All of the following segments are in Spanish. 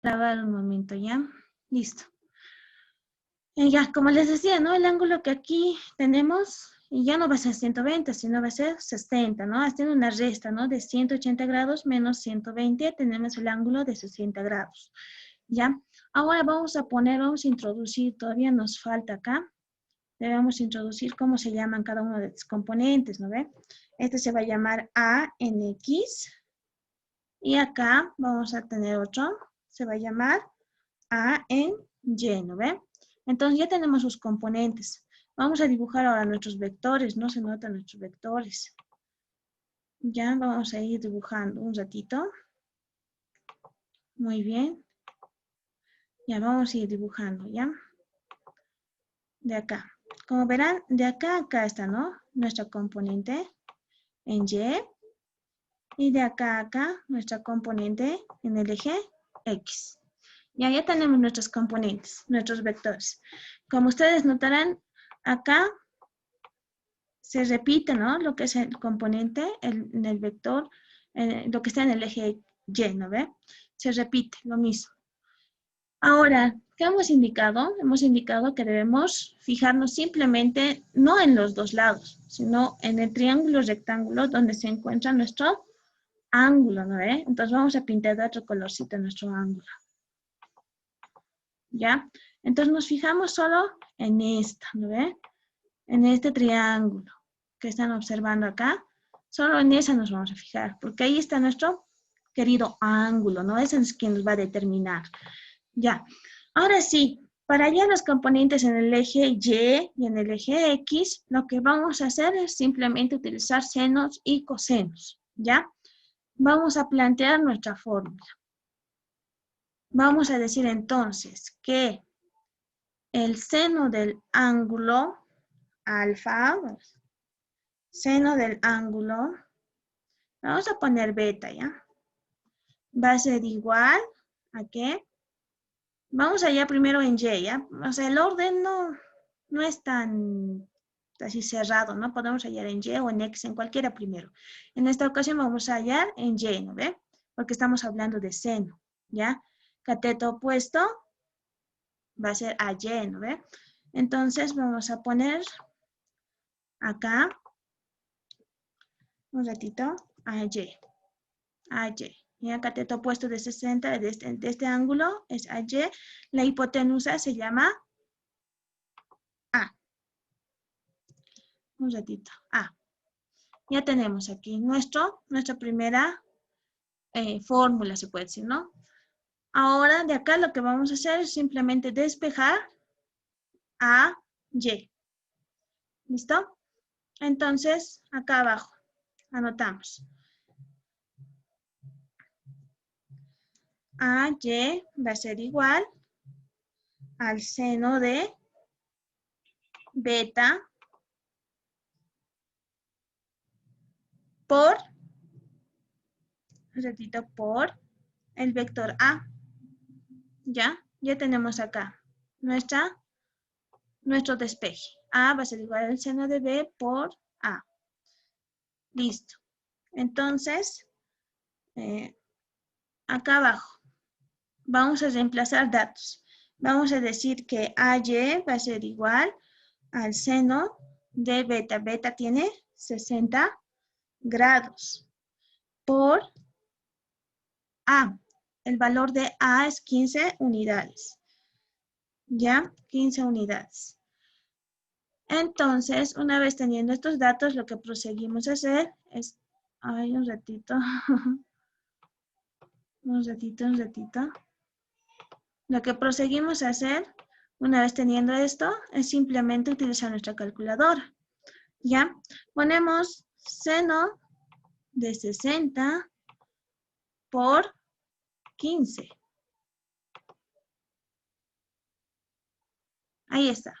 grabar un momento, ¿ya? Listo. Ya, como les decía, ¿no? El ángulo que aquí tenemos ya no va a ser 120, sino va a ser 60, ¿no? Haciendo una resta, ¿no? De 180 grados menos 120, tenemos el ángulo de 60 grados, ¿ya? Ahora vamos a introducir, todavía nos falta acá, debemos introducir cómo se llaman cada uno de los componentes, ¿no ve? Este se va a llamar A en X, y acá vamos a tener otro, se va a llamar A en Y, ¿no ve? Entonces ya tenemos sus componentes. Vamos a dibujar ahora nuestros vectores, no se notan nuestros vectores. Ya vamos a ir dibujando un ratito. Muy bien. Ya vamos a ir dibujando, ¿ya? De acá. Como verán, de acá a acá está, ¿no? Nuestra componente en Y. Y de acá a acá, nuestra componente en el eje X. Ya tenemos nuestros componentes, nuestros vectores. Como ustedes notarán, acá se repite, ¿no? Lo que es el componente en el vector, lo que está en el eje Y, ¿no ve? Se repite lo mismo. Ahora, ¿qué hemos indicado? Hemos indicado que debemos fijarnos simplemente, no en los dos lados, sino en el triángulo rectángulo donde se encuentra nuestro ángulo, ¿no ve? Entonces vamos a pintar de otro colorcito nuestro ángulo. ¿Ya? Entonces nos fijamos solo en esta, ¿no ve? En este triángulo que están observando acá, solo en esa nos vamos a fijar, porque ahí está nuestro querido ángulo, ¿no? Ese es quien nos va a determinar. Ya, ahora sí, para hallar los componentes en el eje Y y en el eje X, lo que vamos a hacer es simplemente utilizar senos y cosenos, ¿ya? Vamos a plantear nuestra fórmula. Vamos a decir entonces que el seno del ángulo alfa, seno del ángulo, vamos a poner beta, ¿ya? Va a ser igual a qué. Vamos allá primero en Y, ¿ya? O sea, el orden no es tan así cerrado, ¿no? Podemos hallar en Y o en X, en cualquiera primero. En esta ocasión vamos a hallar en Y, ¿no ve? Porque estamos hablando de seno, ¿ya? Cateto opuesto va a ser a Y, ¿no ve? Entonces vamos a poner acá, un ratito, a Y. AY. Y el cateto opuesto de 60 de este ángulo es AY. La hipotenusa se llama A. Un ratito. A. Ya tenemos aquí nuestra primera fórmula, se puede decir, ¿no? Ahora de acá lo que vamos a hacer es simplemente despejar a Y. ¿Listo? Entonces, acá abajo, anotamos. AY va a ser igual al seno de beta por, un ratito, por el vector A. Ya tenemos acá nuestro despeje. A va a ser igual al seno de B por A. Listo. Entonces, acá abajo, vamos a reemplazar datos. Vamos a decir que AY va a ser igual al seno de beta. Beta tiene 60 grados por A. El valor de A es 15 unidades. ¿Ya? 15 unidades. Entonces, una vez teniendo estos datos, lo que proseguimos a hacer es... Ay, un ratito. Un ratito. Lo que proseguimos a hacer, una vez teniendo esto, es simplemente utilizar nuestra calculadora. ¿Ya? Ponemos seno de 60 por 15. Ahí está.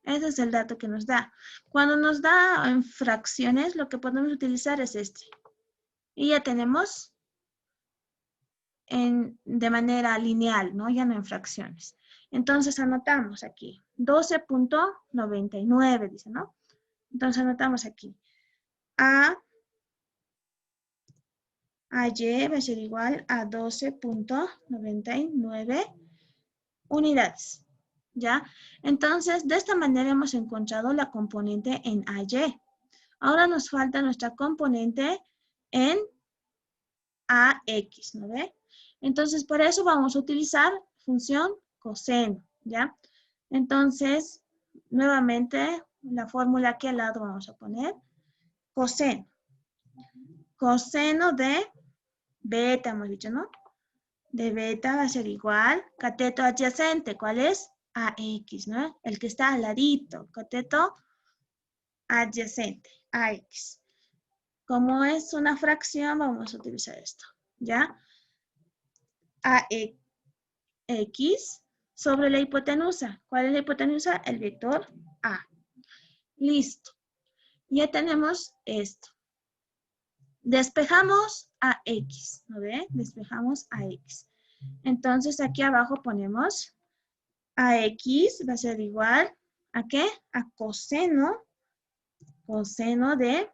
Ese es el dato que nos da. Cuando nos da en fracciones, lo que podemos utilizar es este. Y ya tenemos de manera lineal, ¿no? Ya no en fracciones. Entonces anotamos aquí, 12.99, dice, ¿no? Entonces anotamos aquí, AY va a ser igual a 12.99 unidades. ¿Ya? Entonces, de esta manera hemos encontrado la componente en AY. Ahora nos falta nuestra componente en AX, ¿no ve? Entonces, para eso vamos a utilizar función coseno, ¿ya? Entonces, nuevamente, la fórmula aquí al lado vamos a poner coseno. Coseno de beta, hemos dicho, ¿no? De beta va a ser igual, cateto adyacente, ¿cuál es? AX, ¿no? El que está al ladito, cateto adyacente, AX. Como es una fracción, vamos a utilizar esto, ¿ya? AX sobre la hipotenusa. ¿Cuál es la hipotenusa? El vector A. Listo. Ya tenemos esto. Despejamos a X, ¿no ve? Despejamos a X. Entonces aquí abajo ponemos AX va a ser igual ¿a qué? A coseno de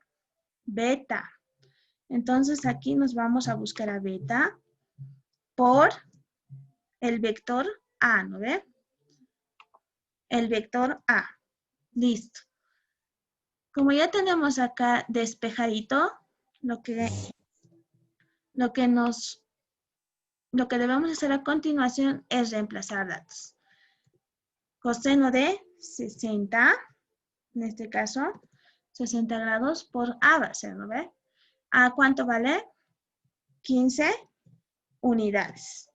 beta. Entonces aquí nos vamos a buscar a beta por el vector A, ¿no ve? El vector A. Listo. Como ya tenemos acá despejadito, lo que debemos hacer a continuación es reemplazar datos. Coseno de 60, en este caso, 60 grados por A va a ser, ¿no ve? ¿A cuánto vale? 15 unidades.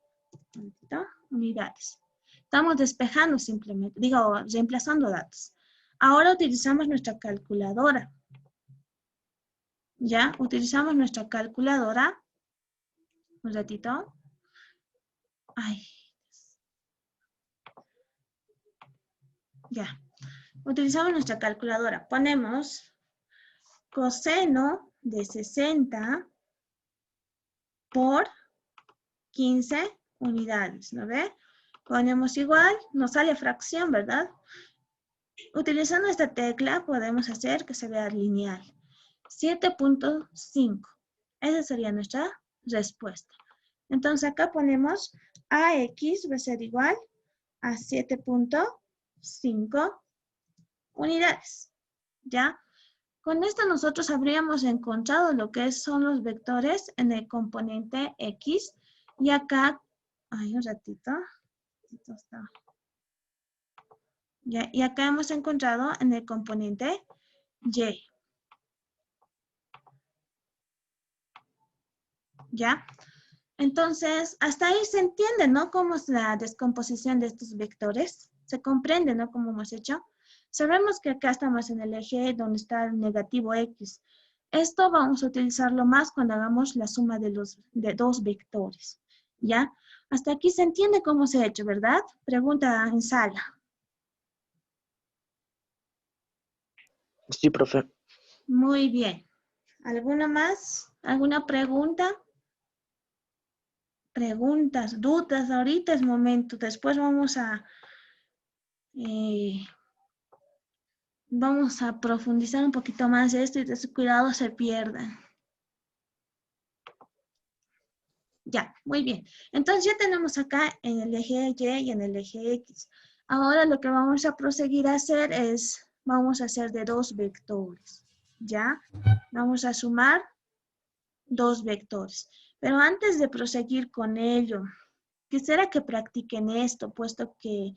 Unidades. Estamos despejando simplemente, digo, reemplazando datos. Ahora utilizamos nuestra calculadora. ¿Ya? Utilizamos nuestra calculadora. Un ratito. Ay. Ya. Utilizamos nuestra calculadora. Ponemos coseno de 60 por 15 unidades, ¿no ve? Ponemos igual, nos sale fracción, ¿verdad? Utilizando esta tecla podemos hacer que se vea lineal. 7.5. Esa sería nuestra respuesta. Entonces acá ponemos AX va a ser igual a 7.5 unidades. ¿Ya? Con esto nosotros habríamos encontrado lo que son los vectores en el componente X. Y acá, ay, un ratito. Esto está. Ya, y acá hemos encontrado en el componente Y. ¿Ya? Entonces, hasta ahí se entiende, ¿no? Cómo es la descomposición de estos vectores. Se comprende, ¿no? Cómo hemos hecho. Sabemos que acá estamos en el eje donde está el negativo X. Esto vamos a utilizarlo más cuando hagamos la suma de dos vectores. ¿Ya? Hasta aquí se entiende cómo se ha hecho, ¿verdad? Pregunta en sala. Sí, profe. Muy bien. ¿Alguna más? ¿Alguna pregunta? Preguntas, dudas, ahorita es momento. Después vamos a profundizar un poquito más esto y de su cuidado se pierdan. Ya, muy bien. Entonces ya tenemos acá en el eje Y y en el eje X. Ahora lo que vamos a proseguir a hacer es, vamos a hacer de dos vectores. ¿Ya? Vamos a sumar dos vectores. Pero antes de proseguir con ello, quisiera que practiquen esto, puesto que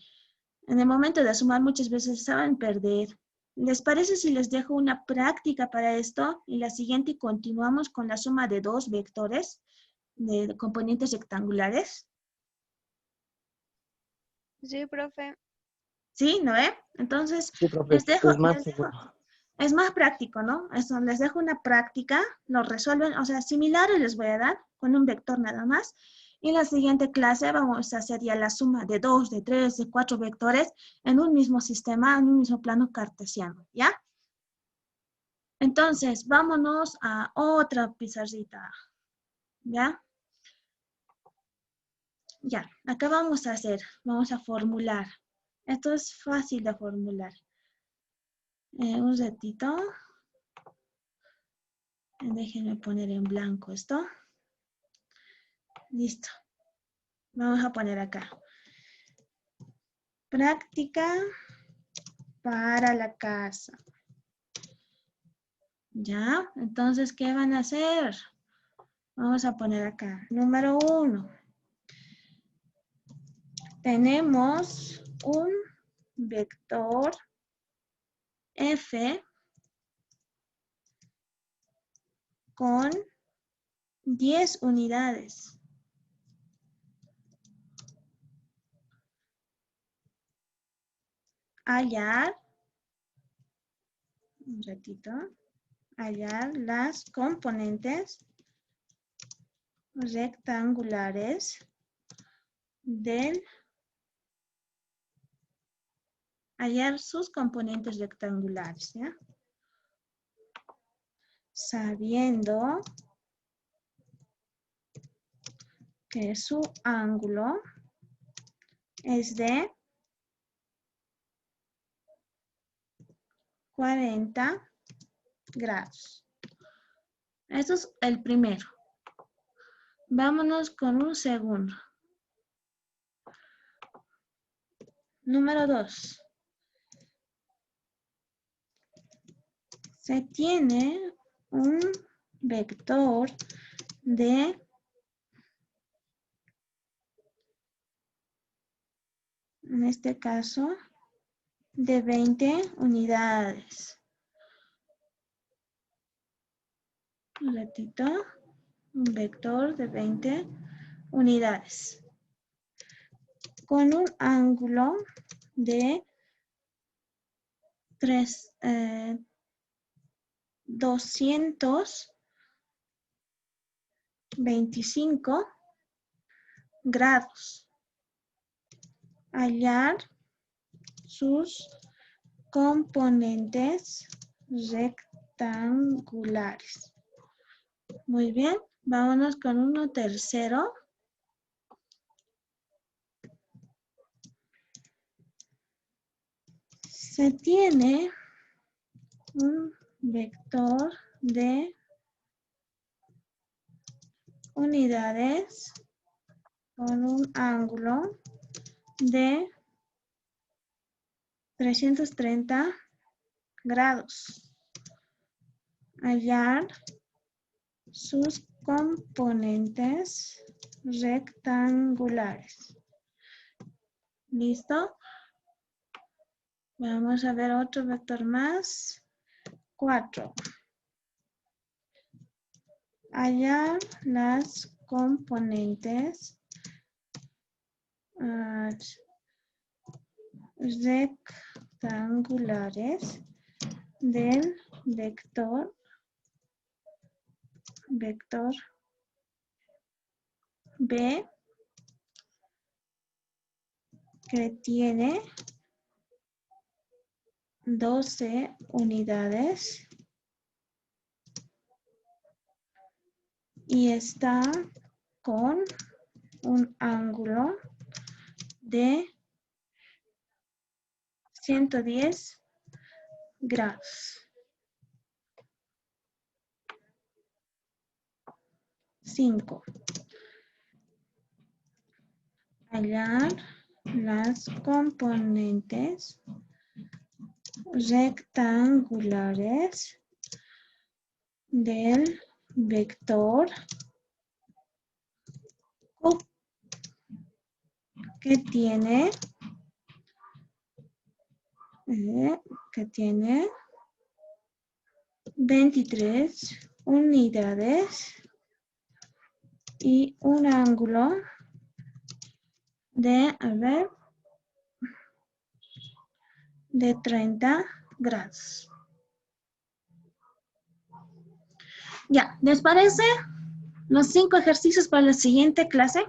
en el momento de sumar muchas veces saben perder. ¿Les parece si les dejo una práctica para esto? Y la siguiente continuamos con la suma de dos vectores de componentes rectangulares. Sí, profe. ¿Sí? ¿No ve? Entonces, Sí, profe. Es más seguro. es más práctico, ¿no? Eso, les dejo una práctica, lo resuelven, o sea, similares les voy a dar con un vector nada más. Y en la siguiente clase vamos a hacer ya la suma de 2, de 3, de 4 vectores en un mismo sistema, en un mismo plano cartesiano, ¿ya? Entonces, vámonos a otra pizarrita, ¿ya? Ya, acá vamos a formular. Esto es fácil de formular. Un ratito. Déjenme poner en blanco esto. Listo. Vamos a poner acá. Práctica para la casa. ¿Ya? Entonces, ¿qué van a hacer? Vamos a poner acá. Número 1. Tenemos un vector F con 10 unidades. Hallar, un ratito, hallar las componentes rectangulares del, hallar sus componentes rectangulares, ¿ya? Sabiendo que su ángulo es de 40 grados. Esto es el primero. Vámonos con un segundo. Número 2. Se tiene un vector de en este caso, de 20 unidades. Un ratito. Un vector de 20 unidades. Con un ángulo de 225 grados. Hallar sus componentes rectangulares. Muy bien, vámonos con uno tercero. Se tiene un vector de unidades con un ángulo de 330 grados. Hallar sus componentes rectangulares. ¿Listo? Vamos a ver otro vector más. 4. Hallar las componentes rectangulares del vector B que tiene 12 unidades y está con un ángulo de 110 grados. 5. Hallar las componentes rectangulares del vector Q que tiene 23 unidades y un ángulo de, de 30 grados. Ya, ¿les parece los 5 ejercicios para la siguiente clase?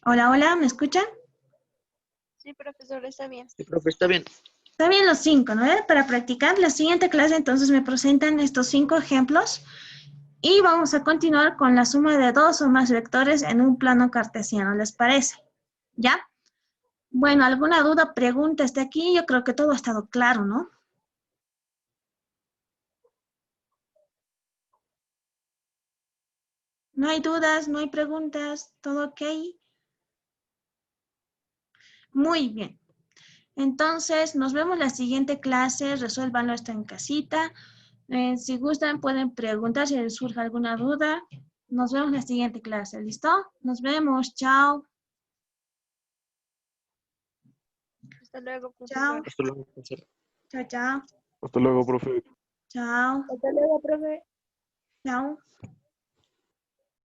Hola, hola, ¿me escuchan? Sí, profesor, está bien. Sí, profe, está bien. Está bien los 5, ¿no? Para practicar la siguiente clase, entonces me presentan estos 5 ejemplos y vamos a continuar con la suma de 2 o más vectores en un plano cartesiano, ¿les parece? ¿Ya? Bueno, ¿alguna duda, pregunta hasta aquí? Yo creo que todo ha estado claro, ¿no? ¿No hay dudas? ¿No hay preguntas? ¿Todo ok? Muy bien. Entonces, nos vemos la siguiente clase. Resuélvanlo esto en casita. Si gustan, pueden preguntar si les surge alguna duda. Nos vemos en la siguiente clase. ¿Listo? Nos vemos. Chao. Hasta luego, Chao. profesor. Hasta luego, profesor. Chao, chao. Hasta luego, profe. Chao. Hasta luego, profe. Chao.